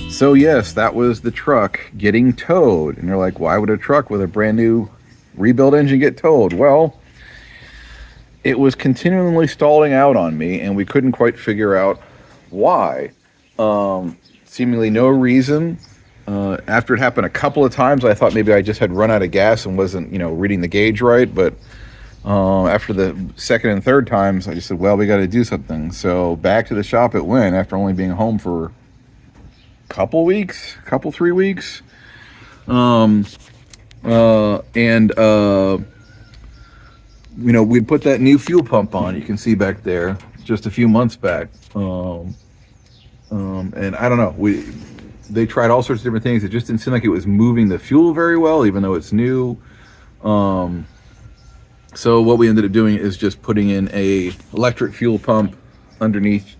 So yes, that was the truck getting towed. And you're like, why would a truck with a brand new rebuilt engine get towed? Well, it was continually stalling out on me, and we couldn't quite figure out why. Seemingly no reason. After it happened a couple of times, I thought maybe I just had run out of gas and wasn't, reading the gauge right. But after the second and third times, I just said, well, we got to do something. So back to the shop it went after only being home for a couple weeks, 3 weeks. We'd put that new fuel pump on. You can see back there, just a few months back. And I don't know. They tried all sorts of different things. It just didn't seem like it was moving the fuel very well, even though it's new. So what we ended up doing is just putting in a electric fuel pump underneath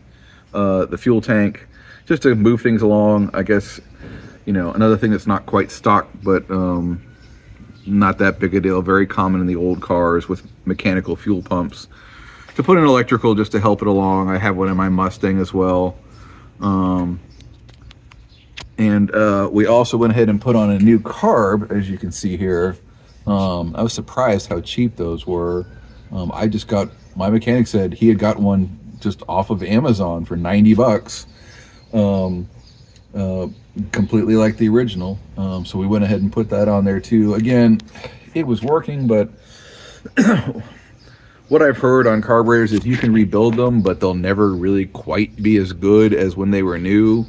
the fuel tank, just to move things along. I guess, another thing that's not quite stock, but not that big a deal. Very common in the old cars with mechanical fuel pumps. To put in electrical just to help it along. I have one in my Mustang as well. And we also went ahead and put on a new carb, as you can see here. I was surprised how cheap those were. My mechanic said he had got one just off of Amazon for $90. Completely like the original. So we went ahead and put that on there too. Again, it was working, but what I've heard on carburetors is you can rebuild them, but they'll never really quite be as good as when they were new.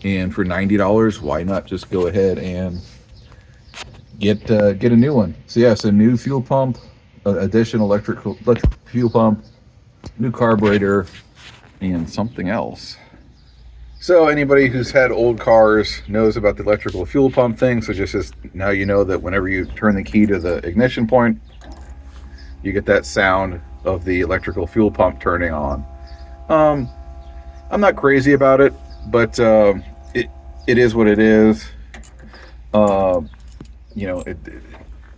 And for $90, why not just go ahead and get a new one? So yes, a new fuel pump, additional electric fuel pump, new carburetor, and something else. So anybody who's had old cars knows about the electrical fuel pump thing. So just as now you know that whenever you turn the key to the ignition point, you get that sound of the electrical fuel pump turning on. I'm not crazy about it, but it is what it is.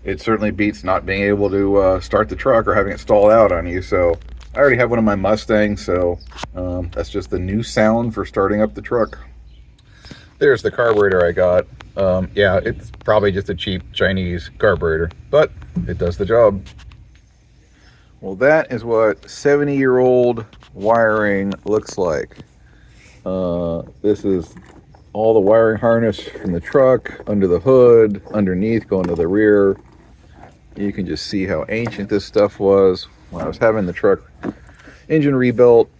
It certainly beats not being able to start the truck or having it stalled out on you. So I already have one in my Mustang, so that's just the new sound for starting up the truck. There's the carburetor I got. Yeah, it's probably just a cheap Chinese carburetor, but it does the job. Well, that is what 70-year-old wiring looks like. This is all the wiring harness from the truck, under the hood, underneath, going to the rear. You can just see how ancient this stuff was. When I was having the truck engine rebuilt,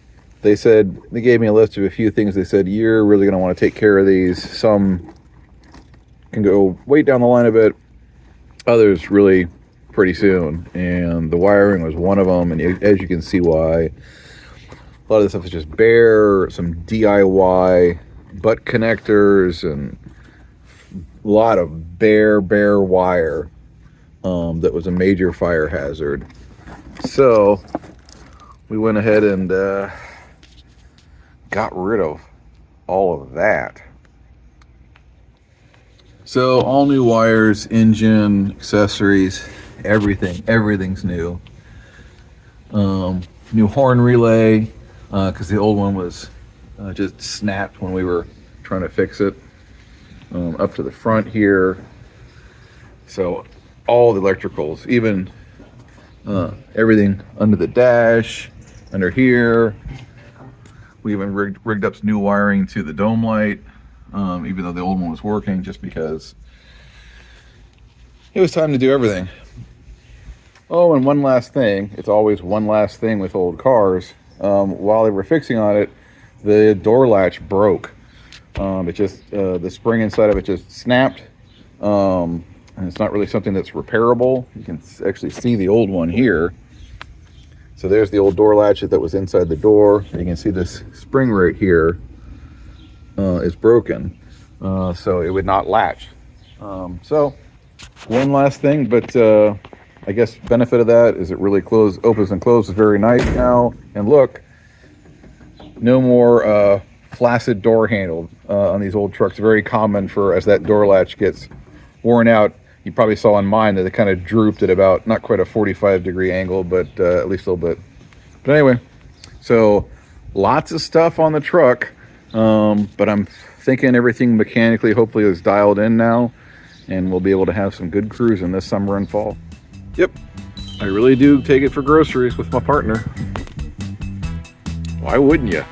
they gave me a list of a few things. They said, you're really going to want to take care of these. Some can go way down the line a bit, others really pretty soon. And the wiring was one of them, and as you can see why. A lot of this stuff is just bare, some DIY butt connectors, and a lot of bare wire that was a major fire hazard. So we went ahead and got rid of all of that. So all new wires, engine, accessories, everything's new. New horn relay, because the old one was just snapped when we were trying to fix it. Up to the front here. So all the electricals, even everything under the dash, under here. We even rigged up some new wiring to the dome light, even though the old one was working, just because it was time to do everything. Oh, and one last thing. It's always one last thing with old cars. While they were fixing on it, the door latch broke. It just, the spring inside of it just snapped. And it's not really something that's repairable. You can actually see the old one here. So there's the old door latch that was inside the door. You can see this spring right here is broken. So it would not latch. So one last thing, but I guess benefit of that is it really opens and closes very nice now. And look, no more flaccid door handle on these old trucks. Very common as that door latch gets worn out. You probably saw on mine that it kind of drooped at about, not quite a 45-degree angle, but at least a little bit. But anyway, so lots of stuff on the truck, but I'm thinking everything mechanically hopefully is dialed in now, and we'll be able to have some good cruising this summer and fall. Yep, I really do take it for groceries with my partner. Why wouldn't you?